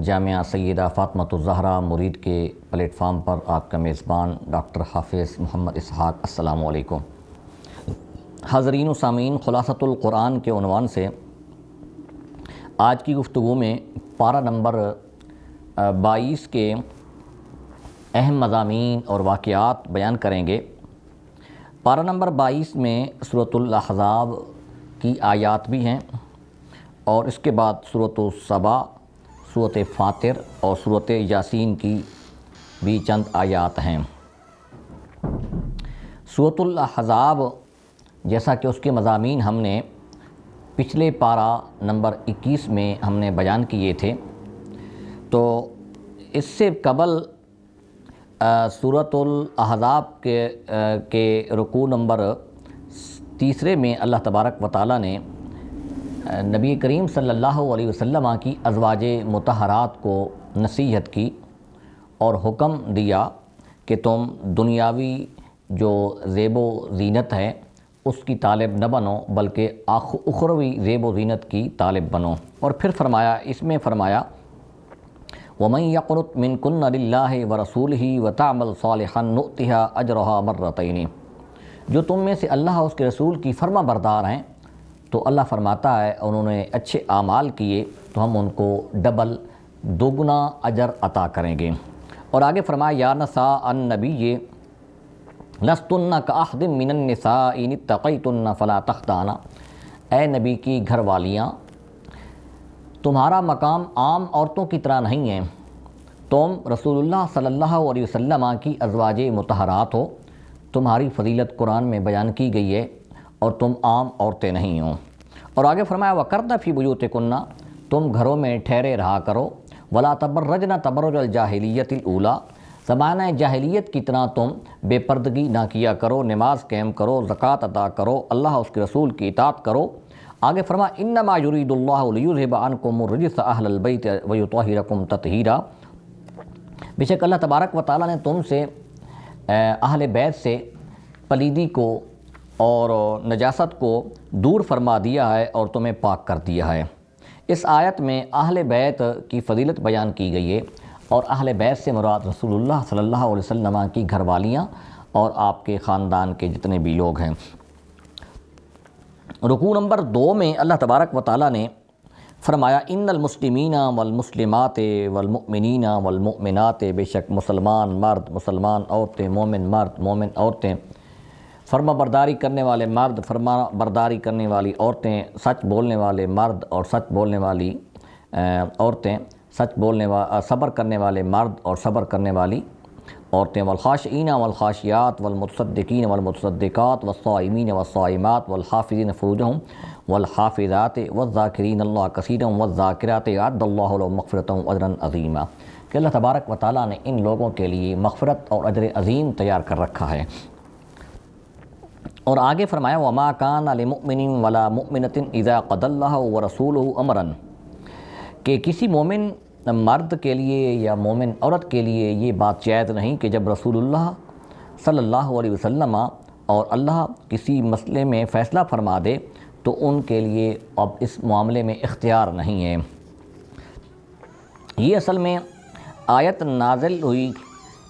جامعہ سیدہ فاطمۃ الزہرا مرید کے plate form پر آپ کا میزبان ڈاکٹر حافظ محمد اسحاق۔ السلام علیکم حاضرین و سامعین، خلاصۃ القرآن کے عنوان سے آج کی گفتگو میں پارہ نمبر 22 کے اہم مضامین اور واقعات بیان کریں گے۔ پارہ نمبر 22 میں سورۃ الاحزاب کی آیات بھی ہیں اور اس کے بعد سورۃ السبا، سورۃ فاطر اور سورۃ یاسین کی بھی چند آیات ہیں۔ سورۃ الاحزاب جیسا کہ اس کے مضامین ہم نے پچھلے پارہ نمبر 21 میں ہم نے بیان کیے تھے، تو اس سے قبل سورۃ الاحزاب کے رکوع نمبر 3 میں اللہ تبارک و تعالیٰ نے نبی کریم صلی اللہ علیہ وسلم کی ازواج مطہرات کو نصیحت کی اور حکم دیا کہ تم دنیاوی جو زیب و زینت ہے اس کی طالب نہ بنو، بلکہ اخروی زیب و زینت کی طالب بنو۔ اور پھر اس میں فرمایا وَمَن يَقْنُتْ مِنكُنَّ لِلَّهِ وَرَسُولِهِ وَتَعْمَلْ صَالِحًا نُؤْتِهَا أَجْرَهَا مَرَّتَيْنِ، جو تم میں سے اللہ اور اس کے رسول کی فرما بردار ہیں تو اللہ فرماتا ہے انہوں نے اچھے اعمال کیے تو ہم ان کو ڈبل دوگنا اجر عطا کریں گے۔ اور آگے فرمایا یا نساء النبی لستن کاحد من النساء ان اتقیتن فلا تخضعن، اے نبی کی گھر والیاں، تمہارا مقام عام عورتوں کی طرح نہیں ہے، تم رسول اللہ صلی اللہ علیہ وسلم کی ازواج مطہرات ہو، تمہاری فضیلت قرآن میں بیان کی گئی ہے اور تم عام عورتیں نہیں ہو۔ اور آگے فرمایا وَقَرْنَ فِي بُيُوتِكُنَّ، تم گھروں میں ٹھہرے رہا کرو، وَلَا تَبَرَّجْنَ تَبَرُّجَ الْجَاهِلِيَّةِ الْأُولَىٰ، زمانہ جاہلیت کی طرح تم بے پردگی نہ کیا کرو، نماز قائم کرو، زکوٰۃ ادا کرو، اللہ اور اس کے رسول کی اطاعت کرو۔ آگے فرمایا انما یرید اللہ لیذھب عنکم الرجس اہل البیت ویطہرکم تطہیرا، بے شک اللہ تبارک و تعالیٰ نے تم سے اہل بیت سے پلیدی کو اور نجاست کو دور فرما دیا ہے اور تمہیں پاک کر دیا ہے۔ اس آیت میں اہل بیت کی فضیلت بیان کی گئی ہے اور اہل بیت سے مراد رسول اللہ صلی اللہ علیہ وسلم کی گھر والیاں اور آپ کے خاندان کے جتنے بھی لوگ ہیں۔ رکوع نمبر 2 میں اللہ تبارک و تعالیٰ نے فرمایا ان المسلمین والمسلمات والمؤمنین والمؤمنات، بے شک مسلمان مرد، مسلمان عورتیں، مومن مرد، مومن عورتیں، فرما برداری کرنے والے مرد، فرما برداری کرنے والی عورتیں، سچ بولنے والے مرد اور سچ بولنے والی عورتیں، صبر کرنے والے مرد اور صبر کرنے والی عورتیں، والخاشعین والخاشعات والمتصدقین والمتصدقات والصائمین والصائمات والحافظین فروجہم والحافظات والذاکرین اللہ کثیرا والذاکرات اعد اللہ لهم مغفرۃ واجرا عظیما، کہ اللہ تبارک و تعالیٰ نے ان لوگوں کے لیے مغفرت اور اجر عظیم تیار کر رکھا ہے۔ اور آگے فرمایا وما کان لمؤمن ولا مؤمنۃ اذا قضى اللہ ورسولہ امرا، کہ کسی مومن مرد کے لیے یا مومن عورت کے لیے یہ بات جائز نہیں کہ جب رسول اللہ صلی اللہ علیہ وسلم اور اللہ کسی مسئلے میں فیصلہ فرما دے تو ان کے لیے اب اس معاملے میں اختیار نہیں ہے۔ یہ اصل میں آیت نازل ہوئی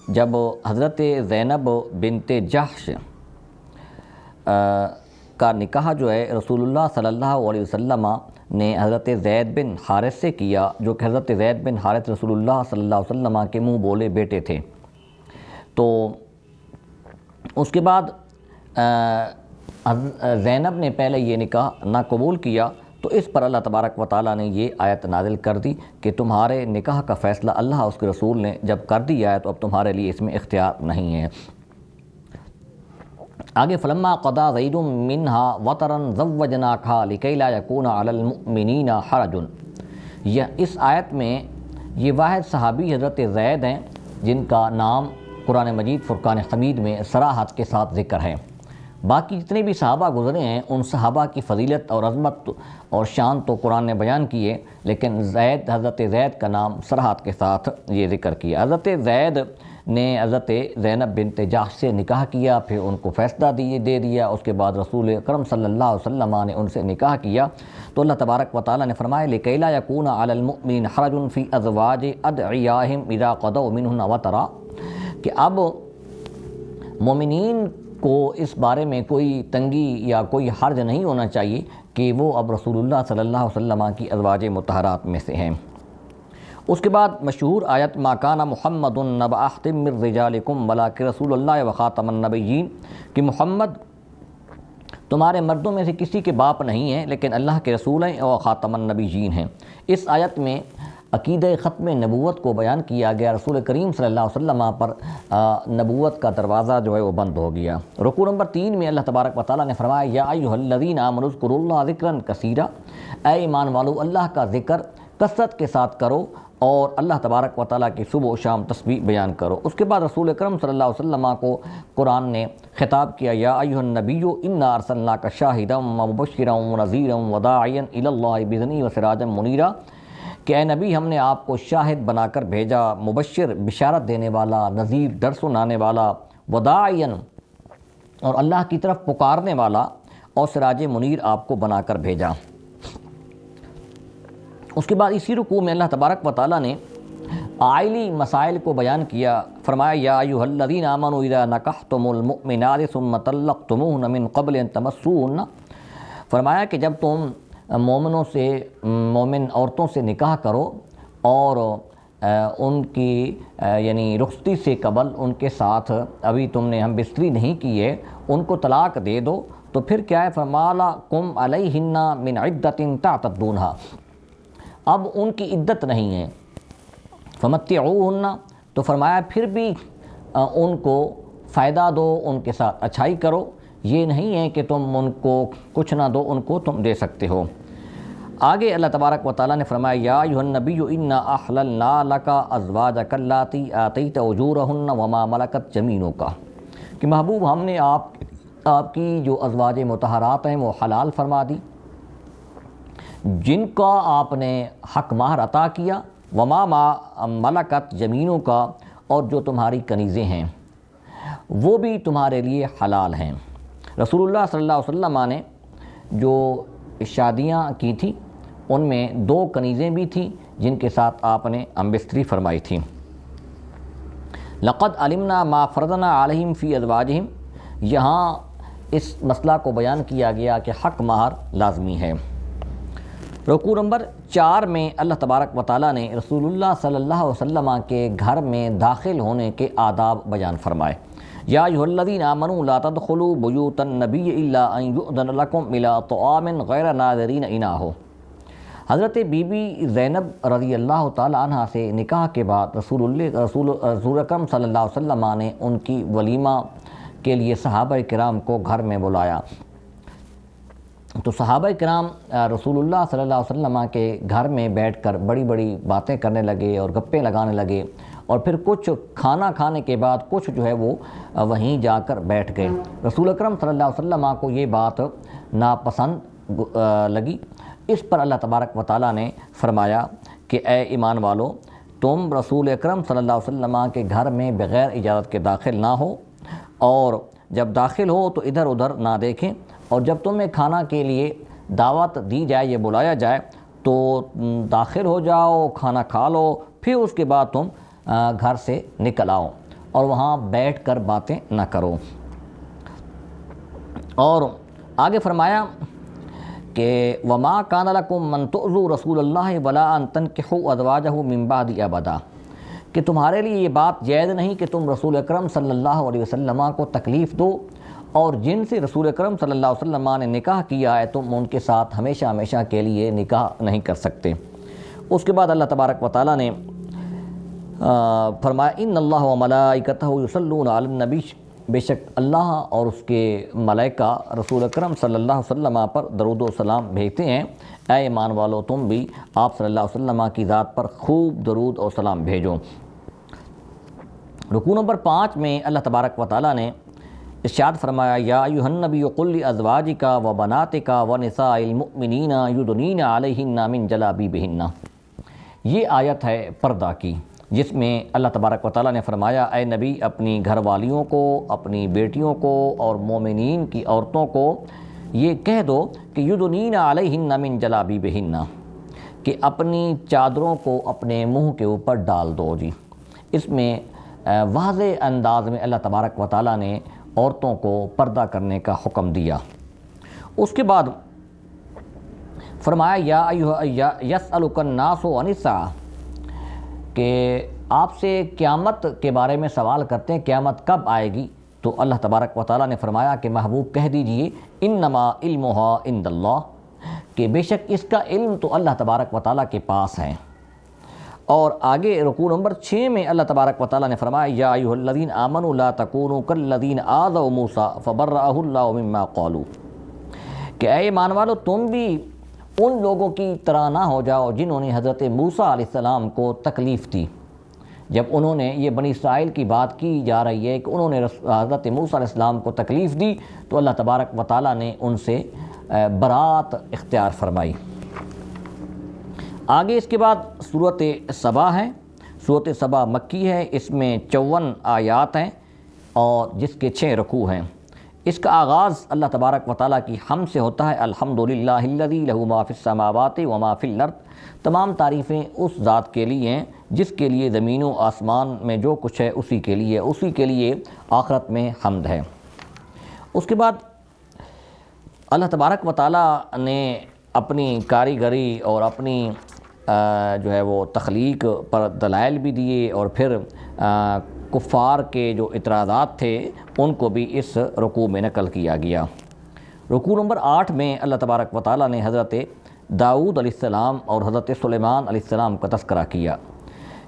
جب حضرت زینب بنت جحش کا نکاح جو ہے رسول اللہ صلی اللہ علیہ وسلم نے حضرت زید بن حارث سے کیا، جو کہ حضرت زید بن حارث رسول اللہ صلی اللہ علیہ وسلم کے منہ بولے بیٹے تھے۔ تو اس کے بعد زینب نے پہلے یہ نکاح نہ قبول کیا، تو اس پر اللہ تبارک و تعالیٰ نے یہ آیت نازل کر دی کہ تمہارے نکاح کا فیصلہ اللہ اور اس کے رسول نے جب کر دیا ہے تو اب تمہارے لیے اس میں اختیار نہیں ہے۔ آگے فلما قضى زید منها وطرا زوجناکها لکی لا یکون علی المؤمنین حرج، اس آیت میں یہ واحد صحابی حضرت زید ہیں جن کا نام قرآن مجید فرقان حمید میں صراحت کے ساتھ ذکر ہے۔ باقی جتنے بھی صحابہ گزرے ہیں ان صحابہ کی فضیلت اور عظمت اور شان تو قرآن نے بیان کی ہے، لیکن حضرت زید کا نام صراحت کے ساتھ یہ ذکر کیا۔ حضرت زید نے حضرت زینب بنت جحش سے نکاح کیا، پھر ان کو فیصلہ دے دیا، اس کے بعد رسول اکرم صلی اللہ علیہ وسلم نے ان سے نکاح کیا، تو اللہ تبارک و تعالیٰ نے فرمایا لِكَيْ لَا يَكُونَ عَلَى الْمُؤْمِنِينَ حَرَجٌ فِي أَزْوَاجِ أَدْعِيَائِهِمْ إِذَا قَضَوْا مِنْهُنَّ وَطَرًا، کہ اب مومنین کو اس بارے میں کوئی تنگی یا کوئی حرج نہیں ہونا چاہیے کہ وہ اب رسول اللہ صلی اللہ علیہ وسلم کی ازواج مطہرات میں سے ہیں۔ اس کے بعد مشہور آیت ما کان محمد نبا احد من رجالکم ولکن رسول اللہ وخاتم النبیین، کہ محمد تمہارے مردوں میں سے کسی کے باپ نہیں ہیں لیکن اللہ کے رسول ہیں اور خاتم النبیین ہیں۔ اس آیت میں عقیدہ ختم نبوت کو بیان کیا گیا، رسول کریم صلی اللہ علیہ وسلم پر نبوت کا دروازہ جو ہے وہ بند ہو گیا۔ رکوع نمبر 3 میں اللہ تبارک و تعالیٰ نے فرمایا یا ایھا الذین آمنوا اذکروا اللہ ذکرا کثیرا، اے ایمان والو اللہ کا ذکر کثرت کے ساتھ کرو اور اللہ تبارک و تعالیٰ کی صبح و شام تسبیح بیان کرو۔ اس کے بعد رسول اکرم صلی اللہ علیہ وسلم کو قرآن نے خطاب کیا یا ایھا النبی انا ارسلناک شاہدا ومبشرا ونذیرا وداعیا الی اللہ باذنہ وسراجا منیرا، کہ اے نبی ہم نے آپ کو شاہد بنا کر بھیجا، مبشر بشارت دینے والا، نذیر ڈر سنانے والا، وداعیا اور اللہ کی طرف پکارنے والا، اور سراج منیر آپ کو بنا کر بھیجا۔ اس کے بعد اسی رکوع میں اللہ تبارک و تعالیٰ نے عائلی مسائل کو بیان کیا، فرمایا یا ایھا الذین آمنوا اذا نکحتم المؤمنات ثم طلقتموہن من قبل ان تمسوہن، فرمایا کہ جب تم مومن عورتوں سے نکاح کرو اور ان کی یعنی رخصتی سے قبل ان کے ساتھ ابھی تم نے ہم بستری نہیں کی ہے، ان کو طلاق دے دو، تو پھر کیا ہے فما لکم علیہن من عدۃ تعتدونہا، اب ان کی عدت نہیں ہے، فمتعوہن، تو فرمایا پھر بھی ان کو فائدہ دو، ان کے ساتھ اچھائی کرو، یہ نہیں ہے کہ تم ان کو کچھ نہ دو، ان کو تم دے سکتے ہو۔ آگے اللہ تبارک و تعالیٰ نے فرمایا یا ایھا النبی انا احللنا لک ازواجک اللاتی آتیت اجورہن وما ملکت یمینک، کہ محبوب ہم نے آپ کی جو ازواج مطہرات ہیں وہ حلال فرما دی جن کا آپ نے حق مہر عطا کیا، وما ملکت یمینک، اور جو تمہاری کنیزیں ہیں وہ بھی تمہارے لیے حلال ہیں۔ رسول اللہ صلی اللہ علیہ وسلم نے جو شادیاں کی تھیں ان میں 2 کنیزیں بھی تھیں جن کے ساتھ آپ نے ہمبستری فرمائی تھی۔ لقد علمنا ما فرضنا علیہم فی ازواجہم، یہاں اس مسئلہ کو بیان کیا گیا کہ حق مہر لازمی ہے۔ رکوع نمبر 4 میں اللہ تبارک و تعالیٰ نے رسول اللہ صلی اللہ علیہ وسلم کے گھر میں داخل ہونے کے آداب بیان فرمائے یا ایھا الذین آمنوا لا تدخلوا بیوت النبی الا ان یؤذن لکم الی طعام غیر ناظرین اناہ، حضرت بی بی زینب رضی اللہ تعالیٰ عنہ سے نکاح کے بعد رسول اکرم صلی اللہ علیہ وسلم نے ان کی ولیمہ کے لیے صحابہ کرام کو گھر میں بلایا، تو صحابہ کرام رسول اللہ صلی اللہ علیہ وسلم کے گھر میں بیٹھ کر بڑی بڑی باتیں کرنے لگے اور گپیں لگانے لگے، اور پھر کچھ کھانا کھانے کے بعد کچھ جو ہے وہ وہیں جا کر بیٹھ گئے۔ رسول اکرم صلی اللہ علیہ وسلم کو یہ بات ناپسند لگی، اس پر اللہ تبارک و تعالیٰ نے فرمایا کہ اے ایمان والو تم رسول اکرم صلی اللہ علیہ وسلم کے گھر میں بغیر اجازت کے داخل نہ ہو، اور جب داخل ہو تو ادھر ادھر نہ دیکھیں، اور جب تمہیں کھانا کے لیے دعوت دی جائے یا بلایا جائے تو داخل ہو جاؤ، کھانا کھا لو، پھر اس کے بعد تم گھر سے نکل آؤ اور وہاں بیٹھ کر باتیں نہ کرو۔ اور آگے فرمایا کہ وما کان لکم من تؤذوا رسول اللہ ولا ان تنکحوا ازواجہ من بعد ابدا، کہ تمہارے لیے یہ بات جائز نہیں کہ تم رسول اکرم صلی اللہ علیہ وسلم کو تکلیف دو، اور جن سے رسول اکرم صلی اللہ علیہ وسلم نے نکاح کیا ہے تم ان کے ساتھ ہمیشہ ہمیشہ کے لیے نکاح نہیں کر سکتے۔ اس کے بعد اللہ تبارک و تعالیٰ نے فرمایا ان اللہ و ملائکتہ یصلون علی النبی، بے شک اللہ اور اس کے ملائکہ رسول اکرم صلی اللہ علیہ وسلم پر درود و سلام بھیجتے ہیں، اے ایمان والو تم بھی آپ صلی اللہ علیہ وسلم کی ذات پر خوب درود و سلام بھیجو۔ رکوع نمبر 5 میں اللہ تبارک و تعالیٰ نے ارشاد فرمایا یا ایھا النبی قل لازواجک و بناتک و نساء المؤمنین یدنین علیہن من جلابیبہن، یہ آیت ہے پردہ کی، جس میں اللہ تبارک و تعالیٰ نے فرمایا اے نبی اپنی گھر والیوں کو، اپنی بیٹیوں کو اور مومنین کی عورتوں کو یہ کہہ دو کہ یدنین علیہن من جلابیبہن، کہ اپنی چادروں کو اپنے منہ کے اوپر ڈال دو جی۔ اس میں واضح انداز میں اللہ تبارک و تعالیٰ نے عورتوں کو پردہ کرنے کا حکم دیا۔ اس کے بعد فرمایا یا ایھا یسألک الناس عن الساعہ، کہ آپ سے قیامت کے بارے میں سوال کرتے ہیں قیامت کب آئے گی، تو اللہ تبارک و تعالیٰ نے فرمایا کہ محبوب کہہ دیجئے انما علمها عند اللہ، کہ بے شک اس کا علم تو اللہ تبارک و تعالیٰ کے پاس ہے۔ اور آگے رکوع نمبر 6 میں اللہ تبارک و تعالیٰ نے فرمایا یا ایھا الذین آمنوا لا تکونوا کالذین آذوا موسیٰ فبرأہ اللہ مما قالوا، کہ اے ایمان والو تم بھی ان لوگوں کی طرح نہ ہو جاؤ جنہوں نے حضرت موسیٰ علیہ السلام کو تکلیف دی۔ جب انہوں نے، یہ بنی اسرائیل کی بات کی جا رہی ہے کہ انہوں نے حضرت موسیٰ علیہ السلام کو تکلیف دی، تو اللہ تبارک و تعالیٰ نے ان سے برات اختیار فرمائی۔ آگے اس کے بعد سورۃ سبا ہے۔ سورۃ سبا مکی ہے، اس میں 54 آیات ہیں اور جس کے 6 رکوع ہیں۔ اس کا آغاز اللہ تبارک و تعالیٰ کی حمد سے ہوتا ہے، الحمدللہ الذی لہ ما فی السماوات و ما فی الارض، تمام تعریفیں اس ذات کے لیے ہیں جس کے لیے زمین و آسمان میں جو کچھ ہے اسی کے لیے آخرت میں حمد ہے۔ اس کے بعد اللہ تبارک و تعالیٰ نے اپنی کاریگری اور اپنی جو ہے وہ تخلیق پر دلائل بھی دیے، اور پھر کفار کے جو اعتراضات تھے ان کو بھی اس رکوع میں نقل کیا گیا۔ رکوع نمبر 8 میں اللہ تبارک و تعالیٰ نے حضرت داؤد علیہ السلام اور حضرت سلیمان علیہ السلام کا تذکرہ کیا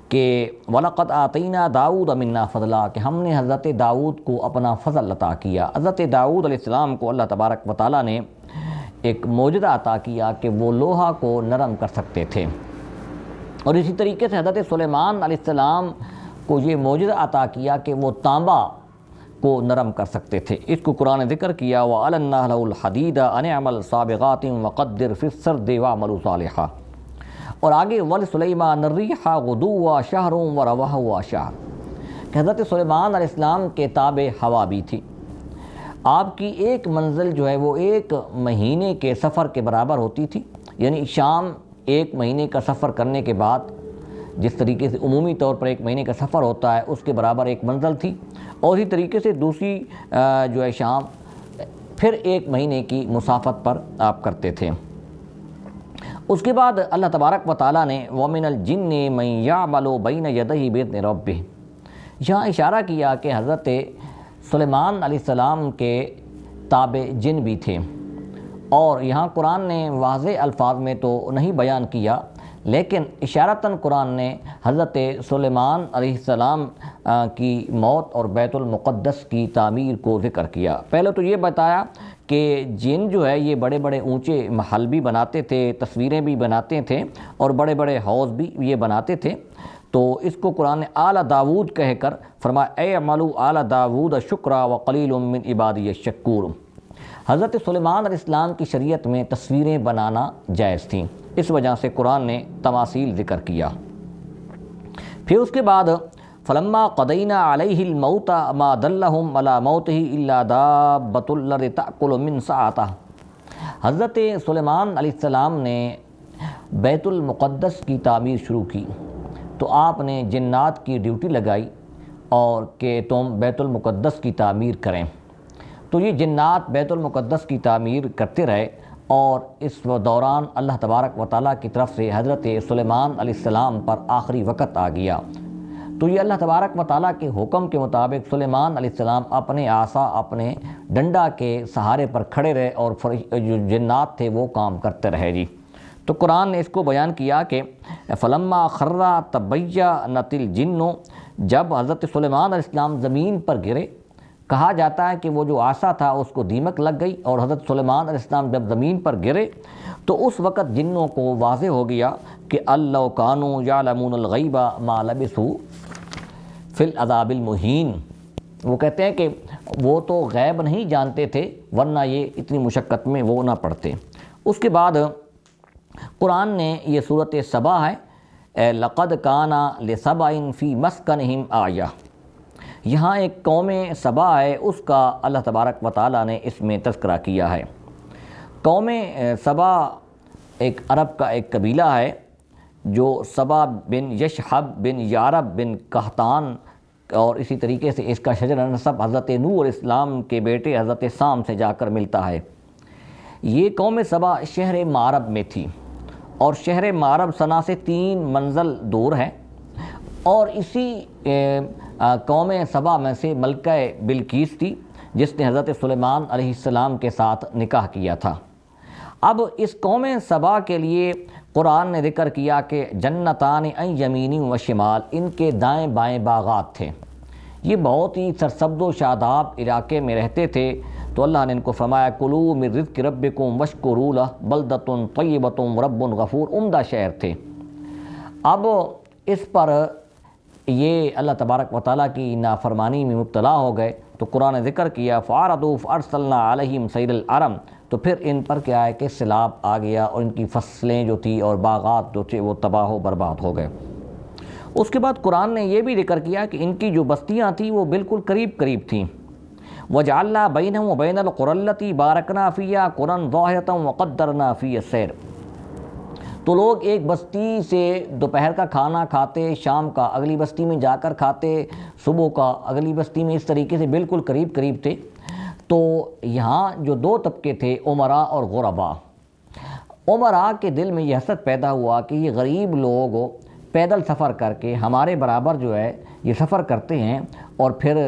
کہ وَلَقَدْ آتَيْنَا دَاوُودَ مِنَّا فَضْلًا، کہ ہم نے حضرت داؤد کو اپنا فضل عطا کیا۔ حضرت داؤد علیہ السلام کو اللہ تبارک و تعالیٰ نے ایک معجزہ عطا کیا کہ وہ لوہا کو نرم کر سکتے تھے، اور اسی طریقے سے حضرت سلیمان علیہ السلام کو یہ معجزہ عطا کیا کہ وہ تانبا کو نرم کر سکتے تھے۔ اس کو قرآن نے ذکر کیا وَأَلَنَّا لَهُ الْحَدِيدَ أَنِ اعْمَلْ صَابِغَاتٍ وَقَدِّرْ فِي السَّرْدِ وَاعْمَلُوا صَالِحًا، اور آگے وَلِسُلَيْمَانَ الرِّيحَ غُدُوًّا شَهْرٌ وَرَوَاحُهَا شَهْرٌ، کہ حضرت سلیمان علیہ السلام کے تابع ہوا بھی تھی۔ آپ کی ایک منزل جو ہے وہ 1 مہینے کے سفر کے برابر ہوتی تھی، یعنی شام 1 مہینے کا سفر کرنے کے بعد جس طریقے سے عمومی طور پر 1 مہینے کا سفر ہوتا ہے اس کے برابر ایک منزل تھی، اور اسی طریقے سے دوسری جو ہے شام پھر 1 مہینے کی مسافت پر آپ کرتے تھے۔ اس کے بعد اللہ تبارک و تعالیٰ نے وَمِنَ الْجِنِّ مَن يَعْمَلُ بَيْنَ يَدَيْهِ بِإِذْنِ رَبِّهِ، یہاں اشارہ کیا کہ حضرت سلیمان علیہ السلام کے تابع جن بھی تھے، اور یہاں قرآن نے واضح الفاظ میں تو نہیں بیان کیا، لیکن اشارتاً قرآن نے حضرت سلیمان علیہ السلام کی موت اور بیت المقدس کی تعمیر کو ذکر کیا۔ پہلے تو یہ بتایا کہ جن جو ہے یہ بڑے بڑے اونچے محل بھی بناتے تھے، تصویریں بھی بناتے تھے، اور بڑے بڑے حوض بھی یہ بناتے تھے، تو اس کو قرآن نے آل داود کہہ کر فرمایا اے اعملوا آل داود شکرا وقلیل من عبادی الشکور۔ حضرت سلیمان علیہ السلام کی شریعت میں تصویریں بنانا جائز تھیں، اس وجہ سے قرآن نے تماثیل ذکر کیا۔ پھر اس کے بعد فلما قضینا علیہ الموت ما دلہم علی موتہ الا دابۃ الارض تأکل من سأتہ، حضرت سلیمان علیہ السلام نے بیت المقدس کی تعمیر شروع کی، تو آپ نے جنات کی ڈیوٹی لگائی اور کہ تم بیت المقدس کی تعمیر کریں، تو یہ جنات بیت المقدس کی تعمیر کرتے رہے، اور اس دوران اللہ تبارک و تعالیٰ کی طرف سے حضرت سلیمان علیہ السلام پر آخری وقت آ گیا، تو یہ اللہ تبارک و تعالیٰ کے حکم کے مطابق سلیمان علیہ السلام اپنے عصا، اپنے ڈنڈا کے سہارے پر کھڑے رہے، اور جو جنات تھے وہ کام کرتے رہے جی۔ تو قرآن نے اس کو بیان کیا کہ فلما خر تبینت الجن، جب حضرت سلیمان علیہ السلام زمین پر گرے، کہا جاتا ہے کہ وہ جو عصا تھا اس کو دیمک لگ گئی، اور حضرت سلیمان علیہ السلام جب زمین پر گرے تو اس وقت جنوں کو واضح ہو گیا کہ لو کانوا یعلمون الغیب ما لبثوا فی العذاب المہین، وہ کہتے ہیں کہ وہ تو غیب نہیں جانتے تھے ورنہ یہ اتنی مشقت میں وہ نہ پڑتے۔ اس کے بعد قرآن نے یہ سورۃ سبا ہے، لقد کان لسبع فی مسکنہم آیہ، یہاں ایک قوم سبا ہے، اس کا اللہ تبارک و تعالیٰ نے اس میں تذکرہ کیا ہے۔ قوم سبا ایک عرب کا ایک قبیلہ ہے جو سبا بن یشحب بن یارب بن قحطان، اور اسی طریقے سے اس کا شجر نسب حضرت نوح علیہ السلام کے بیٹے حضرت سام سے جا کر ملتا ہے۔ یہ قوم سبا شہر معرب میں تھی، اور شہر معرب صنعا سے 3 منزل دور ہے، اور اسی قوم سبا میں سے ملکہ بلقیس تھی جس نے حضرت سلیمان علیہ السلام کے ساتھ نکاح کیا تھا۔ اب اس قوم سبا کے لیے قرآن نے ذکر کیا کہ جنتان عن یمین و شمال، ان کے دائیں بائیں باغات تھے۔ یہ بہت ہی سرسبز و شاداب علاقے میں رہتے تھے، تو اللہ نے ان کو فرمایا کلوا من رزق ربکم واشکروا لہ بلدۃ طیبۃ ورب غفور، عمدہ شہر تھے۔ اب اس پر یہ اللہ تبارک و تعالیٰ کی نافرمانی میں مبتلا ہو گئے، تو قرآن نے ذکر کیا فَأَعْرَضُوا فَأَرْسَلْنَا عَلَيْهِمْ سَيْلَ الْعَرَمِ، تو پھر ان پر کیا ہے کہ سیلاب آ گیا، اور ان کی فصلیں جو تھی اور باغات جو تھے وہ تباہ و برباد ہو گئے۔ اس کے بعد قرآن نے یہ بھی ذکر کیا کہ ان کی جو بستیاں تھیں وہ بالکل قریب قریب تھیں۔ وَجَعَلْنَا بَيْنَهُمْ وَبَيْنَ الْقُرَى الَّتِي بَارَكْنَا فِيهَا قُرًى ظَاهِرَةً وَقَدَّرْنَا فِيهَا السَّيْرَ، تو لوگ ایک بستی سے دوپہر کا کھانا کھاتے، شام کا اگلی بستی میں جا کر کھاتے، صبح کا اگلی بستی میں، اس طریقے سے بالکل قریب قریب تھے۔ تو یہاں جو 2 طبقے تھے، عمراء اور غرباء۔ عمراء کے دل میں یہ حسد پیدا ہوا کہ یہ غریب لوگ پیدل سفر کر کے ہمارے برابر جو ہے یہ سفر کرتے ہیں، اور پھر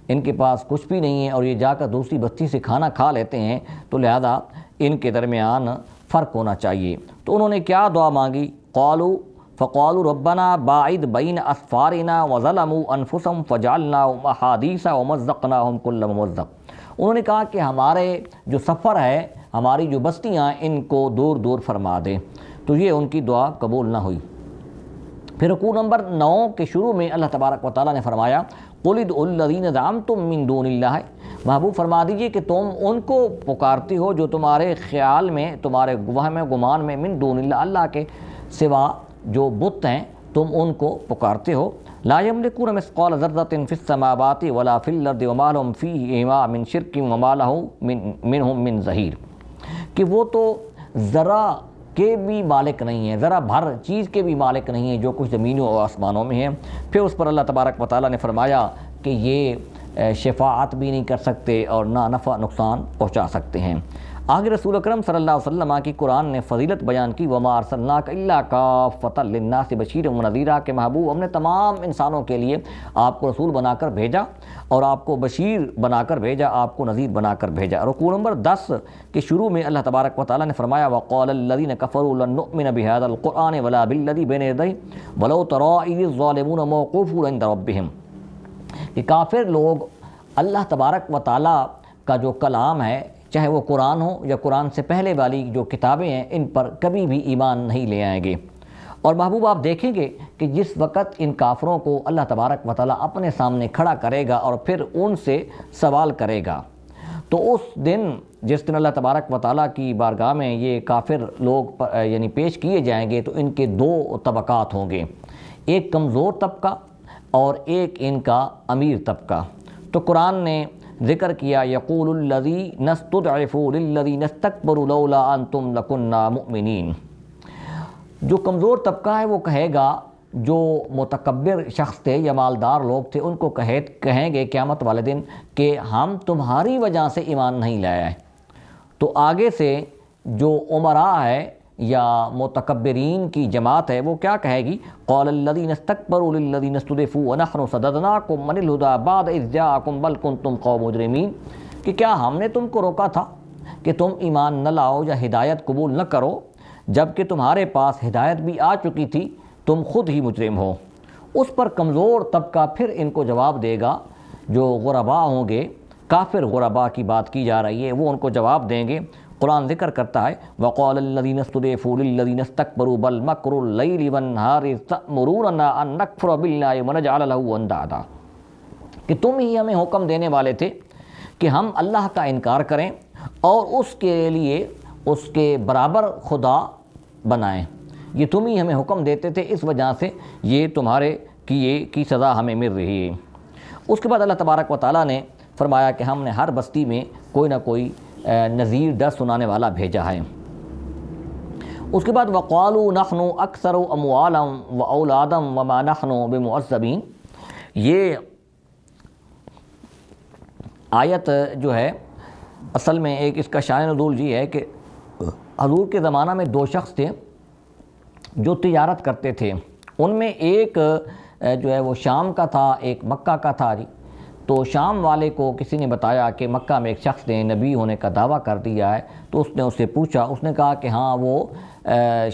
ان کے پاس کچھ بھی نہیں ہے، اور یہ جا کر دوسری بستی سے کھانا کھا لیتے ہیں، تو لہذا ان کے درمیان فرق ہونا چاہیے۔ تو انہوں نے کیا دعا مانگی؟ فقالوا ربنا باعد بین اسفارنا وظلموا انفسهم فجعلناهم احادیث ومزقناهم كل ممزق، انہوں نے کہا کہ ہمارے جو سفر ہے، ہماری جو بستیاں، ان کو دور دور فرما دیں، تو یہ ان کی دعا قبول نہ ہوئی۔ پھر رکوع نمبر 9 کے شروع میں اللہ تبارک و تعالیٰ نے فرمایا قُلِ ادْعُوا الَّذِينَ زَعَمْتُم مِّن دُونِ اللَّهِ، محبوب فرما دیجئے کہ تم ان کو پکارتے ہو جو تمہارے خیال میں، تمہارے وہم میں، گمان میں، من دون اللہ، اللہ کے سوا جو بت ہیں تم ان کو پکارتے ہو۔ لا یملکون مثقال ذرۃ فی السماوات ولا فی الارض وما لهم فیہما من شرک وما له منہم من ظہیر، کہ وہ تو ذرا کے بھی مالک نہیں ہیں، ذرا بھر چیز کے بھی مالک نہیں ہیں جو کچھ زمینوں اور آسمانوں میں ہیں۔ پھر اس پر اللہ تبارک و تعالیٰ نے فرمایا کہ یہ شفاعت بھی نہیں کر سکتے اور نہ نفع نقصان پہنچا سکتے ہیں۔ آگے رسول اکرم صلی اللہ علیہ وسلم کی قرآن نے فضیلت بیان کی وما ارسلناک الا کافۃ للناس بشیرا ونذیرا، کہ محبوب ہم نے تمام انسانوں کے لیے آپ کو رسول بنا کر بھیجا، اور آپ کو بشیر بنا کر بھیجا، آپ کو نذیر بنا کر بھیجا۔ رکوع نمبر 10 کے شروع میں اللہ تبارک و تعالیٰ نے فرمایا وقال الذین کفروا لن نؤمن بهذا القرآن ولا بالذی بین یدیہ ولو تری اذ الظالمون موقوفون عند ربہم، کہ کافر لوگ اللہ تبارک و تعالیٰ کا جو کلام ہے، چاہے وہ قرآن ہو یا قرآن سے پہلے والی جو کتابیں ہیں، ان پر کبھی بھی ایمان نہیں لے آئیں گے۔ اور محبوب آپ دیکھیں گے کہ جس وقت ان کافروں کو اللہ تبارک و تعالیٰ اپنے سامنے کھڑا کرے گا اور پھر ان سے سوال کرے گا، تو اس دن جس دن اللہ تبارک و تعالیٰ کی بارگاہ میں یہ کافر لوگ یعنی پیش کیے جائیں گے، تو ان کے 2 طبقات ہوں گے، ایک کمزور طبقہ اور ایک ان کا امیر طبقہ۔ تو قرآن نے ذکر کیا یقول الذین استضعفوا للذین استکبروا لولا انتم لکنا مؤمنین، جو کمزور طبقہ ہے وہ کہے گا، جو متکبر شخص تھے یا مالدار لوگ تھے ان کو کہیں گے قیامت والے دن کہ ہم تمہاری وجہ سے ایمان نہیں لائے ہیں۔ تو آگے سے جو عمراء ہے یا متکبرین کی جماعت ہے وہ کیا کہے گی؟ قال الذین استکبروا للذین استضعفوا ونحن صددناکم عن الہدی بعد اذ جاءکم بل کنتم قوم مجرمین، کہ کیا ہم نے تم کو روکا تھا کہ تم ایمان نہ لاؤ یا ہدایت قبول نہ کرو، جبکہ تمہارے پاس ہدایت بھی آ چکی تھی، تم خود ہی مجرم ہو۔ اس پر کمزور طبقہ پھر ان کو جواب دے گا، جو غرباء ہوں گے، کافر غرباء کی بات کی جا رہی ہے، وہ ان کو جواب دیں گے۔ قرآن ذکر کرتا ہے وقال الذین استضعفوا للذین استکبروا بل مکر اللیل والنہار اذ تأمروننا ان نکفر باللہ ونجعل له اندادا، کہ تم ہی ہمیں حکم دینے والے تھے کہ ہم اللہ کا انکار کریں اور اس کے لیے اس کے برابر خدا بنائیں، یہ تم ہی ہمیں حکم دیتے تھے، اس وجہ سے یہ تمہارے کیے کی سزا ہمیں مل رہی ہے۔ اس کے بعد اللہ تبارک و تعالیٰ نے فرمایا کہ ہم نے ہر بستی میں کوئی نہ کوئی نذیر ڈر سنانے والا بھیجا ہے۔ اس کے بعد وَقَالُوا نَحْنُ أَكْثَرُ أَمْوَالًا وَأَوْلَادًا وَمَا نَحْنُ بِمُعَذَّبِينَ۔ یہ آیت جو ہے اصل میں ایک اس کا شان نزول یہ ہے کہ حضور کے زمانہ میں دو شخص تھے جو تجارت کرتے تھے، ان میں ایک جو ہے وہ شام کا تھا، ایک مکہ کا تھا جی۔ تو شام والے کو کسی نے بتایا کہ مکہ میں ایک شخص نے نبی ہونے کا دعویٰ کر دیا ہے، تو اس نے اس سے پوچھا، اس نے کہا کہ ہاں وہ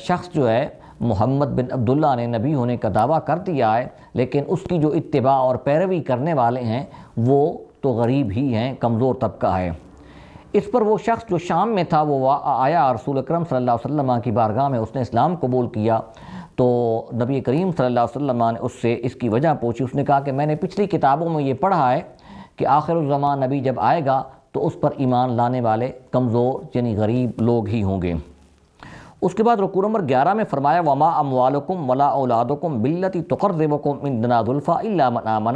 شخص جو ہے محمد بن عبداللہ نے نبی ہونے کا دعویٰ کر دیا ہے، لیکن اس کی جو اتباع اور پیروی کرنے والے ہیں وہ تو غریب ہی ہیں، کمزور طبقہ ہے۔ اس پر وہ شخص جو شام میں تھا وہ آیا رسول اکرم صلی اللہ علیہ وسلم کی بارگاہ میں، اس نے اسلام قبول کیا۔ تو نبی کریم صلی اللہ علیہ وسلم نے اس سے اس کی وجہ پوچھی۔ اس نے کہا کہ میں نے پچھلی کتابوں میں یہ پڑھا ہے کہ آخر الزمان نبی جب آئے گا تو اس پر ایمان لانے والے کمزور یعنی غریب لوگ ہی ہوں گے۔ اس کے بعد رکوع نمبر 11 میں فرمایا وما اموالکم ولا اولادکم باللتی تقربکم عندنا زلفی الا من آمن،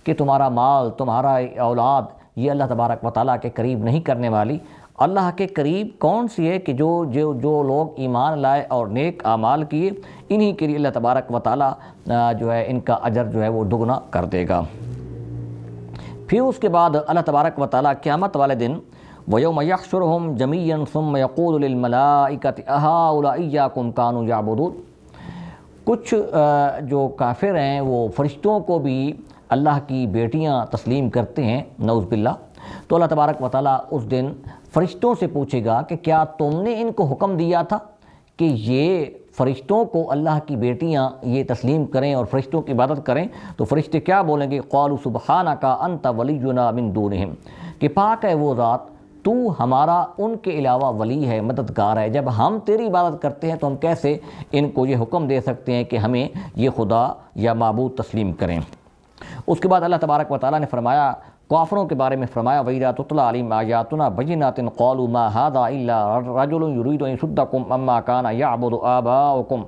کہ تمہارا مال، تمہارا اولاد یہ اللہ تبارک و تعالیٰ کے قریب نہیں کرنے والی۔ اللہ کے قریب کون سی ہے کہ جو لوگ ایمان لائے اور نیک اعمال کیے، انہی کے لیے اللہ تبارک و تعالیٰ جو ہے ان کا اجر جو ہے وہ دگنا کر دے گا۔ پھر اس کے بعد اللہ تبارک و تعالیٰ قیامت والے دن وَيَوْمَ يَحْشُرُهُمْ جَمِيعًا ثُمَّ يَقُولُ لِلْمَلَائِكَةِ أَهَٰؤُلَاءِ إِيَّاكُمْ كَانُوا يَعْبُدُونَ۔ کچھ جو کافر ہیں وہ فرشتوں کو بھی اللہ کی بیٹیاں تسلیم کرتے ہیں، نعوذ باللہ۔ تو اللہ تبارک و تعالیٰ اس دن فرشتوں سے پوچھے گا کہ کیا تم نے ان کو حکم دیا تھا کہ یہ فرشتوں کو اللہ کی بیٹیاں یہ تسلیم کریں اور فرشتوں کی عبادت کریں؟ تو فرشتے کیا بولیں گے؟ قالوا سبحانک انت ولینا من دونہم، کہ پاک ہے وہ ذات، تو ہمارا ان کے علاوہ ولی ہے، مددگار ہے۔ جب ہم تیری عبادت کرتے ہیں تو ہم کیسے ان کو یہ حکم دے سکتے ہیں کہ ہمیں یہ خدا یا معبود تسلیم کریں؟ اس کے بعد اللہ تبارک و تعالیٰ نے فرمایا، کافروں کے بارے میں فرمایا وَإِذَا تُتْلَىٰ عَلَيْهِمْ آيَاتُنَا بَيِّنَاتٍ قَالُوا مَا هَٰذَا إِلَّا رَجُلٌ يُرِيدُ أَن يَصُدَّكُمْ عَمَّا كَانَ يَعْبُدُ آبَاؤُكُمْ،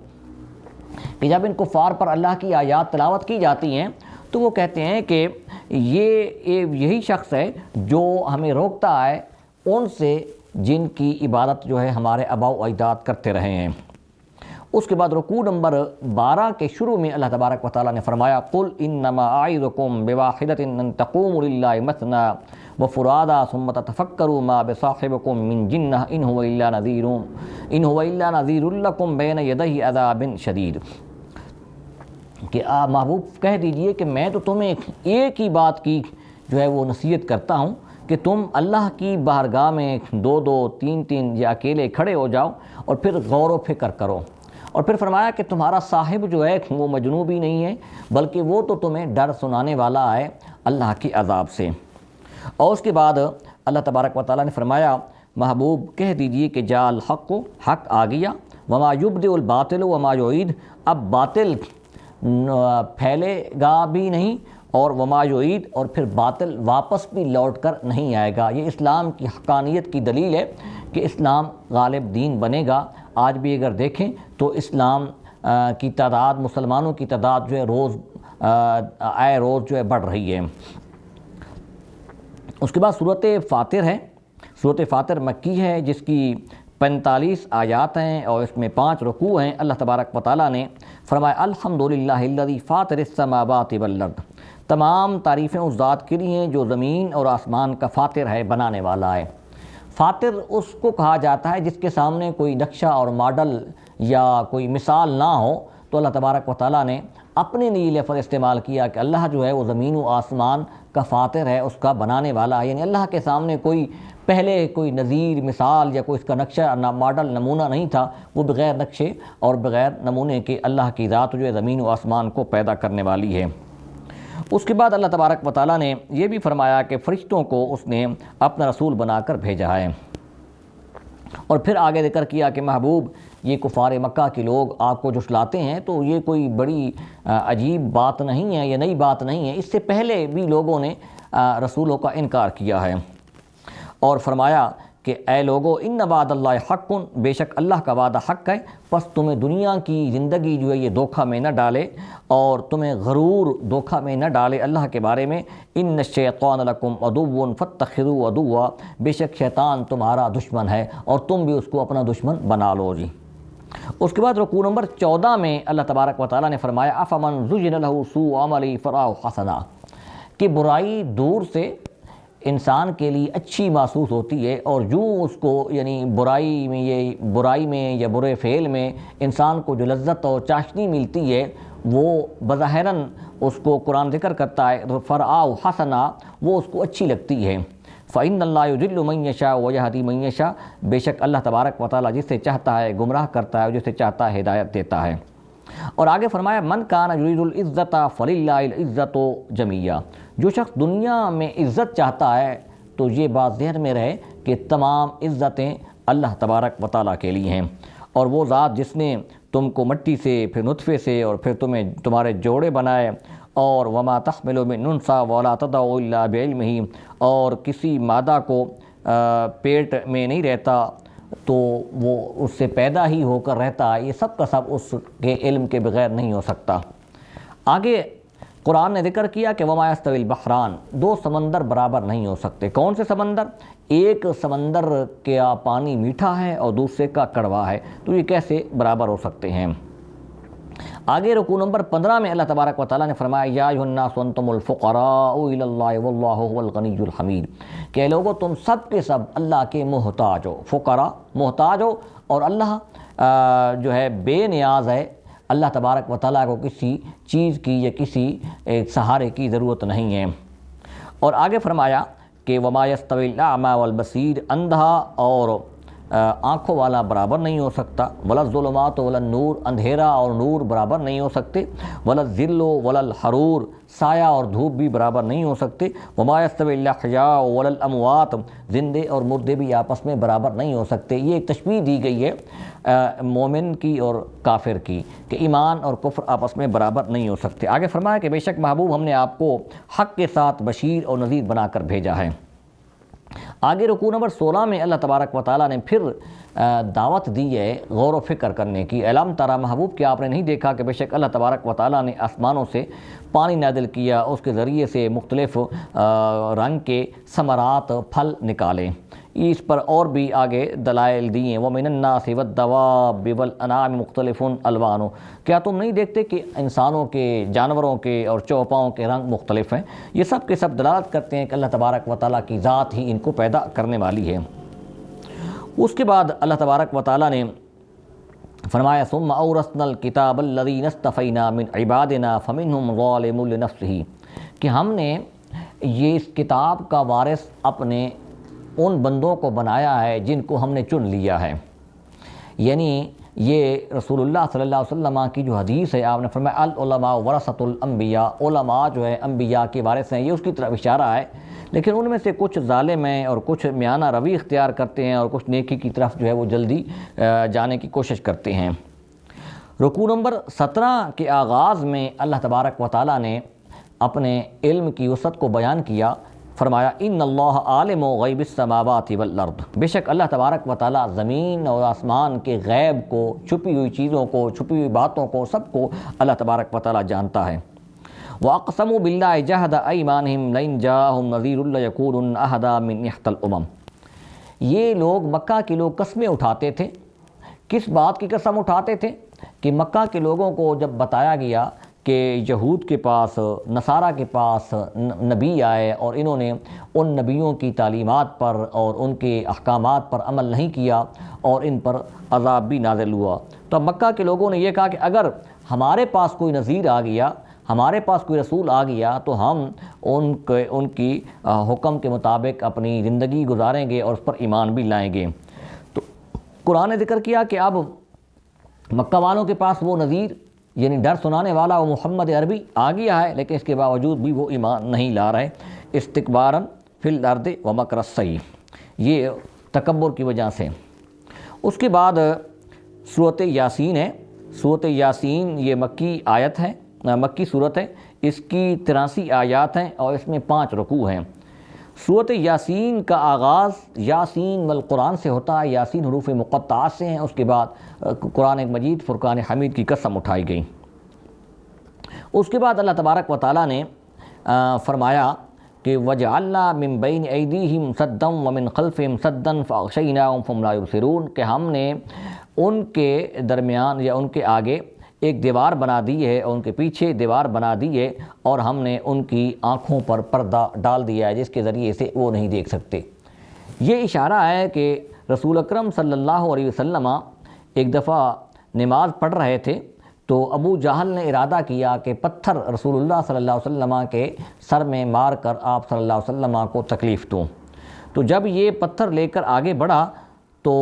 کہ جب ان کفار پر اللہ کی آیات تلاوت کی جاتی ہیں تو وہ کہتے ہیں کہ یہی شخص ہے جو ہمیں روکتا ہے ان سے جن کی عبادت جو ہے ہمارے آباء و اجداد کرتے رہے ہیں۔ اس کے بعد رکوع نمبر 12 کے شروع میں اللہ تبارک و تعالیٰ نے فرمایا قُلْ إِنَّمَا أَعِظُكُمْ بِوَاحِدَةٍ أَن تَقُومُوا لِلَّهِ مَثْنَىٰ وَفُرَادَىٰ ثُمَّ تَتَفَكَّرُوا مَا بِصَاحِبِكُم مِّن جِنَّةٍ إِنْ هُوَ إِلَّا نَذِيرٌ لَّكُمْ بَيْنَ يَدَيْ عَذَابٍ شَدِيدٍ، کہ محبوب کہہ دیجئے کہ میں تو تمہیں ایک ہی بات کی جو ہے وہ نصیحت کرتا ہوں کہ تم اللہ کی بارگاہ میں 2-2 3-3 یا اکیلے کھڑے ہو جاؤ اور پھر غور و فکر کرو۔ اور پھر فرمایا کہ تمہارا صاحب جو ہے وہ مجنون بھی نہیں ہے، بلکہ وہ تو تمہیں ڈر سنانے والا ہے اللہ کی عذاب سے۔ اور اس کے بعد اللہ تبارک و تعالیٰ نے فرمایا محبوب کہہ دیجئے کہ جاء الحق، حق آ گیا، وما یبدئ الباطل وما یعید، اب باطل پھیلے گا بھی نہیں اور وما یعید، اور پھر باطل واپس بھی لوٹ کر نہیں آئے گا۔ یہ اسلام کی حقانیت کی دلیل ہے کہ اسلام غالب دین بنے گا۔ آج بھی اگر دیکھیں تو اسلام کی تعداد، مسلمانوں کی تعداد جو ہے روز جو ہے بڑھ رہی ہے۔ اس کے بعد صورت فاطر ہے۔ صورت فاطر مکی ہے جس کی 45 آیات ہیں اور اس میں 5 رکوع ہیں۔ اللہ تبارک و تعالیٰ نے فرمایا الحمدللہ الذی فاطر السماوات والارض، تمام تعریفیں اس ذات کے لیے ہیں جو زمین اور آسمان کا فاطر ہے، بنانے والا ہے۔ فاطر اس کو کہا جاتا ہے جس کے سامنے کوئی نقشہ اور ماڈل یا کوئی مثال نہ ہو، تو اللہ تبارک و تعالیٰ نے اپنے لیے لفظ استعمال کیا کہ اللہ جو ہے وہ زمین و آسمان کا فاطر ہے، اس کا بنانے والا ہے۔ یعنی اللہ کے سامنے کوئی پہلے کوئی نظیر مثال یا کوئی اس کا نقشہ ماڈل نمونہ نہیں تھا، وہ بغیر نقشے اور بغیر نمونے کے اللہ کی ذات جو ہے زمین و آسمان کو پیدا کرنے والی ہے۔ اس کے بعد اللہ تبارک و تعالیٰ نے یہ بھی فرمایا کہ فرشتوں کو اس نے اپنا رسول بنا کر بھیجا ہے۔ اور پھر آگے ذکر کیا کہ محبوب یہ کفار مکہ کے لوگ آپ کو جھٹلاتے ہیں تو یہ کوئی بڑی عجیب بات نہیں ہے، یہ نئی بات نہیں ہے، اس سے پہلے بھی لوگوں نے رسولوں کا انکار کیا ہے۔ اور فرمایا کہ اے لوگو ان وعد اللہ حق، بے شک اللہ کا وعدہ حق ہے، پس تمہیں دنیا کی زندگی جو ہے یہ دھوکہ میں نہ ڈالے اور تمہیں غرور دھوکہ میں نہ ڈالے اللہ کے بارے میں۔ ان الشیطان لکم عدو فاتخذوه عدوا، بے شک شیطان تمہارا دشمن ہے اور تم بھی اس کو اپنا دشمن بنا لو جی۔ اس کے بعد رکوع نمبر 14 میں اللہ تبارک و تعالیٰ نے فرمایا افمن زُیِّنَ لَهُ سُوءُ عَمَلِهِ فَرَآهُ حَسَنًا، کہ برائی دور سے انسان کے لیے اچھی محسوس ہوتی ہے، اور جو اس کو یعنی برائی میں یا برے فعل میں انسان کو جو لذت اور چاشنی ملتی ہے وہ بظاہراً اس کو قرآن ذکر کرتا ہے فَرَآهُ حَسَنًا، وہ اس کو اچھی لگتی ہے۔ فَإِنَّ اللَّهَ يُضِلُّ مَن يَشَاءُ وَيَهْدِي مَن يَشَاءُ، بے شک اللہ تبارک و تعالیٰ جسے چاہتا ہے گمراہ کرتا ہے اور جسے چاہتا ہے ہدایت دیتا ہے۔ اور آگے فرمایا من کان یرید العزت فللہ العزت جمیعا، جو شخص دنیا میں عزت چاہتا ہے تو یہ بات ذہن میں رہے کہ تمام عزتیں اللہ تبارک و تعالیٰ کے لیے ہیں، اور وہ ذات جس نے تم کو مٹی سے پھر نطفے سے اور پھر تمہارے جوڑے بنائے، اور وما تحمل من انثی ولا تضع الا بعلمہ، اور کسی مادہ کو پیٹ میں نہیں رہتا تو وہ اس سے پیدا ہی ہو کر رہتا ہے، یہ سب کا سب اس کے علم کے بغیر نہیں ہو سکتا۔ آگے قرآن نے ذکر کیا کہ وما یستوی البحران، دو سمندر برابر نہیں ہو سکتے۔ کون سے سمندر؟ ایک سمندر کا پانی میٹھا ہے اور دوسرے کا کڑوا ہے، تو یہ کیسے برابر ہو سکتے ہیں؟ آگے رکوع نمبر 15 میں اللہ تبارک و تعالیٰ نے فرمایا یا ایھا الناس انتم الفقراء الی اللہ واللہ هو الغنی الحمید، کہ لوگو تم سب کے سب اللہ کے محتاج ہو، فقراء محتاج ہو، اور اللہ جو ہے بے نیاز ہے، اللہ تبارک و تعالیٰ کو کسی چیز کی یا کسی سہارے کی ضرورت نہیں ہے۔ اور آگے فرمایا کہ وما یستوی الاعمی والبصیر، اندھا اور آنکھوں والا برابر نہیں ہو سکتا، ولا الظلمات ولا النور، اندھیرا اور نور برابر نہیں ہو سکتے، ولا الظل ولا الحرور، سایہ اور دھوپ بھی برابر نہیں ہو سکتے، وما یستوی الاحیاء ولا الاموات، زندے اور مردے بھی آپس میں برابر نہیں ہو سکتے۔ یہ ایک تشبیہ دی گئی ہے مومن کی اور کافر کی کہ ایمان اور کفر آپس میں برابر نہیں ہو سکتے۔ آگے فرمایا کہ بے شک محبوب ہم نے آپ کو حق کے ساتھ بشیر اور نذیر بنا کر بھیجا ہے۔ آگے رکوع نمبر 16 میں اللہ تبارک و تعالیٰ نے پھر دعوت دی ہے غور و فکر کرنے کی۔ اعلام ترى محبوب کہ آپ نے نہیں دیکھا کہ بے شک اللہ تبارک و تعالیٰ نے آسمانوں سے پانی نازل کیا، اس کے ذریعے سے مختلف رنگ کے ثمرات پھل نکالے۔ اس پر اور بھی آگے دلائل دی ہیں وَمِنَ النَّاسِ وَالدَّوَابِّ وَالْأَنْعَامِ مُخْتَلِفٌ أَلْوَانُ، کیا تم نہیں دیکھتے کہ انسانوں کے، جانوروں کے اور چوپاؤں کے رنگ مختلف ہیں؟ یہ سب کے سب دلالت کرتے ہیں کہ اللہ تبارک و تعالیٰ کی ذات ہی ان کو پیدا کرنے والی ہے۔ اس کے بعد اللہ تبارک و تعالیٰ نے فرمایا ثم اورثنا الکتاب الذین اصطفینا من عبادنا فمنہم ظالم لنفسہ، کہ ہم نے یہ اس کتاب کا وارث اپنے ان بندوں کو بنایا ہے جن کو ہم نے چن لیا ہے۔ یعنی یہ رسول اللہ صلی اللہ علیہ وسلم کی جو حدیث ہے، آپ نے فرمایا العلماء ورثۃ الانبیاء، علماء جو ہے انبیاء کے وارث ہیں، یہ اس کی طرف اشارہ ہے، لیکن ان میں سے کچھ ظالم ہیں اور کچھ میانہ روی اختیار کرتے ہیں اور کچھ نیکی کی طرف جو ہے وہ جلدی جانے کی کوشش کرتے ہیں۔ رکوع نمبر 17 کے آغاز میں اللہ تبارک و تعالیٰ نے اپنے علم کی وسعت کو بیان کیا، فرمایا ان اللہ عالم غیب السماوات والارض، بے شک اللہ تبارک و تعالیٰ زمین اور آسمان کے غیب کو، چھپی ہوئی چیزوں کو، چھپی ہوئی باتوں کو، سب کو اللہ تبارک و تعالیٰ جانتا ہے۔ وَأَقْسَمُوا بِاللَّهِ جَهْدَ أَيْمَانِهِمْ لَئِن جَاءَهُمْ نَذِيرٌ لَيَكُونُنَّ أَهْدَىٰ مِنْ إِحْدَى الْأُمَمِ، یہ لوگ مکہ کے لوگ قسمیں اٹھاتے تھے۔ کس بات کی قسم اٹھاتے تھے؟ کہ مکہ کے لوگوں کو جب بتایا گیا کہ یہود کے پاس، نصارہ کے پاس نبی آئے اور انہوں نے ان نبیوں کی تعلیمات پر اور ان کے احکامات پر عمل نہیں کیا اور ان پر عذاب بھی نازل ہوا، تو اب مکہ کے لوگوں نے یہ کہا کہ اگر ہمارے پاس کوئی نذیر آ گیا، ہمارے پاس کوئی رسول آ گیا تو ہم ان کی حکم کے مطابق اپنی زندگی گزاریں گے اور اس پر ایمان بھی لائیں گے۔ تو قرآن نے ذکر کیا کہ اب مکہ والوں کے پاس وہ نذیر یعنی ڈر سنانے والا وہ محمد عربی آ گیا ہے، لیکن اس کے باوجود بھی وہ ایمان نہیں لا رہے، استکباراً فی الارض ومکر السیء، یہ تکبر کی وجہ سے۔ اس کے بعد سورۃ یاسین ہے۔ سورۃ یاسین یہ مکی آیت ہے، مکی صورت ہے، اس کی 83 آیات ہیں اور اس میں 5 رکوع ہیں۔ سورۃ یاسین کا آغاز یاسین والقرآن سے ہوتا ہے، یاسین حروف مقطعات سے ہیں، اس کے بعد قرآن مجید فرقان حمید کی قسم اٹھائی گئی۔ اس کے بعد اللہ تبارک و تعالیٰ نے فرمایا کہ وَجَعَلْنَا مِن بَيْنِ أَيْدِيهِمْ سَدًّا وَمِن خَلْفِهِمْ سَدًّا فَأَغْشَيْنَاهُمْ فَهُمْ لَا يُبْصِرُونَ کہ ہم نے ان کے درمیان یا ان کے آگے ایک دیوار بنا دی ہے اور ان کے پیچھے دیوار بنا دی ہے، اور ہم نے ان کی آنکھوں پر پردہ ڈال دیا ہے جس کے ذریعے سے وہ نہیں دیکھ سکتے۔ یہ اشارہ ہے کہ رسول اکرم صلی اللہ علیہ وسلم ایک دفعہ نماز پڑھ رہے تھے تو ابو جہل نے ارادہ کیا کہ پتھر رسول اللہ صلی اللہ علیہ وسلم کے سر میں مار کر آپ صلی اللہ علیہ وسلم کو تکلیف دوں۔ تو جب یہ پتھر لے کر آگے بڑھا تو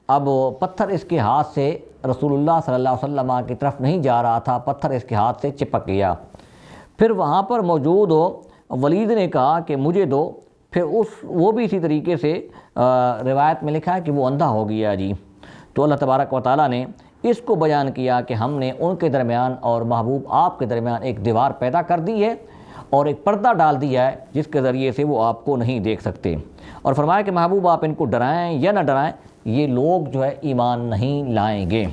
اب پتھر اس کے ہاتھ سے رسول اللہ صلی اللہ علیہ وسلم کی طرف نہیں جا رہا تھا، پتھر اس کے ہاتھ سے چپک گیا۔ پھر وہاں پر موجود ولید نے کہا کہ مجھے دو، پھر وہ بھی اسی طریقے سے روایت میں لکھا ہے کہ وہ اندھا ہو گیا جی۔ تو اللہ تبارک و تعالیٰ نے اس کو بیان کیا کہ ہم نے ان کے درمیان اور محبوب آپ کے درمیان ایک دیوار پیدا کر دی ہے اور ایک پردہ ڈال دیا ہے جس کے ذریعے سے وہ آپ کو نہیں دیکھ سکتے، اور فرمایا کہ محبوب آپ ان کو ڈرائیں یا نہ ڈرائیں، یہ لوگ جو ہے ایمان نہیں لائیں گے۔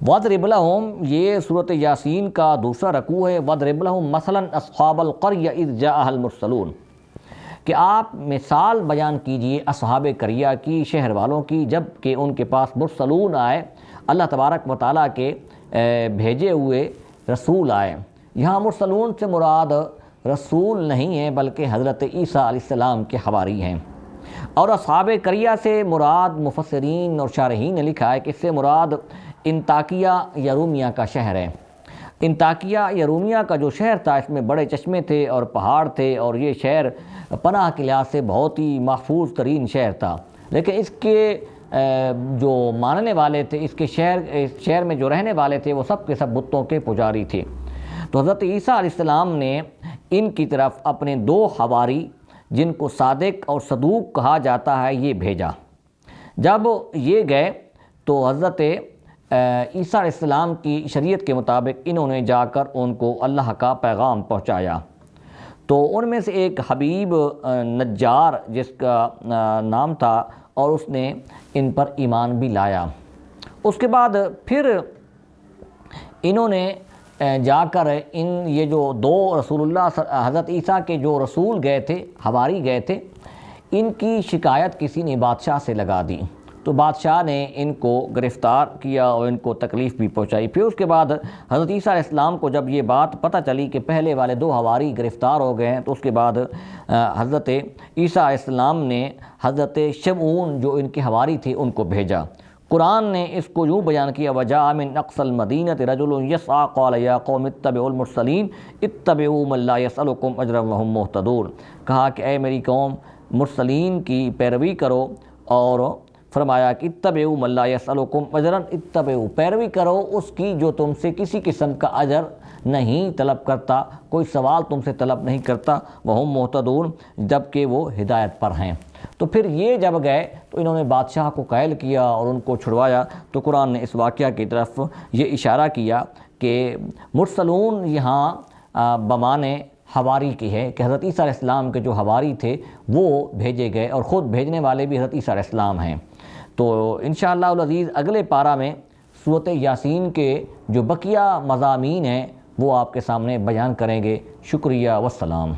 وَاضْرِبْ لَهُمْ یہ سورۃ یاسین کا دوسرا رکوع ہے۔ وَاضْرِبْ لَهُمْ مَثَلًا أَصْحَابَ الْقَرْيَةِ إِذْ جَاءَهَا الْمُرْسَلُونَ کہ آپ مثال بیان کیجئے اصحاب قریہ کی، شہر والوں کی، جب کہ ان کے پاس مرسلون آئے، اللہ تبارک و تعالیٰ کے بھیجے ہوئے رسول آئے۔ یہاں مرسلون سے مراد رسول نہیں ہیں بلکہ حضرت عیسیٰ علیہ السلام کے حواری ہیں، اور اصحاب قریہ سے مراد مفسرین اور شارحین نے لکھا ہے کہ اس سے مراد انطاکیہ یا رومیہ کا شہر ہے۔ انطاکیہ یا رومیہ کا جو شہر تھا اس میں بڑے چشمے تھے اور پہاڑ تھے، اور یہ شہر پناہ کے لحاظ سے بہت ہی محفوظ ترین شہر تھا، لیکن اس کے جو ماننے والے تھے، اس شہر میں جو رہنے والے تھے وہ سب کے سب بتوں کے پجاری تھے۔ تو حضرت عیسیٰ علیہ السلام نے ان کی طرف اپنے دو حواری جن کو صادق اور صدوق کہا جاتا ہے یہ بھیجا۔ جب یہ گئے تو حضرت عیسیٰ علیہ السلام کی شریعت کے مطابق انہوں نے جا کر ان کو اللہ کا پیغام پہنچایا۔ تو ان میں سے ایک حبیب نجار جس کا نام تھا، اور اس نے ان پر ایمان بھی لایا۔ اس کے بعد پھر انہوں نے جا کر یہ جو دو رسول اللہ حضرت عیسیٰ کے جو رسول گئے تھے، حواری گئے تھے، ان کی شکایت کسی نے بادشاہ سے لگا دی، تو بادشاہ نے ان کو گرفتار کیا اور ان کو تکلیف بھی پہنچائی۔ پھر اس کے بعد حضرت عیسیٰ علیہ السلام کو جب یہ بات پتہ چلی کہ پہلے والے دو حواری گرفتار ہو گئے ہیں، تو اس کے بعد حضرت عیسیٰ علیہ السلام نے حضرت شمعون جو ان کے حواری تھے ان کو بھیجا۔ قرآن نے اس کو یوں بیان کیا وَجَاءَ مِنْ أَقْصَى الْمَدِينَةِ رَجُلٌ يَسْعَىٰ قَالَ يَا قَوْمِ اتَّبِعُوا الْمُرْسَلِينَ اتَّبِعُوا مَن لَّا يَسْأَلُكُمْ أَجْرًا وَهُم مُّهْتَدُونَ کہا کہ اے میری قوم مرسلین کی پیروی کرو، اور فرمایا کہ اتبعوا من لا يسألكم اجرا، اتبعوا پیروی کرو اس کی جو تم سے کسی قسم کا اجر نہیں طلب کرتا، کوئی سوال تم سے طلب نہیں کرتا، وہم مہتدون جبکہ وہ ہدایت پر ہیں۔ تو پھر یہ جب گئے تو انہوں نے بادشاہ کو قائل کیا اور ان کو چھڑوایا، تو قرآن نے اس واقعہ کی طرف یہ اشارہ کیا کہ مرسلون یہاں بمانے حواری کی ہے کہ حضرت عیسیٰ علیہ السلام کے جو حواری تھے وہ بھیجے گئے، اور خود بھیجنے والے بھی حضرت عیسیٰ علیہ السلام ہیں۔ تو انشاءاللہ العزیز اگلے پارہ میں سورۃ یاسین کے جو بقیہ مضامین ہیں وہ آپ کے سامنے بیان کریں گے۔ شکریہ والسلام۔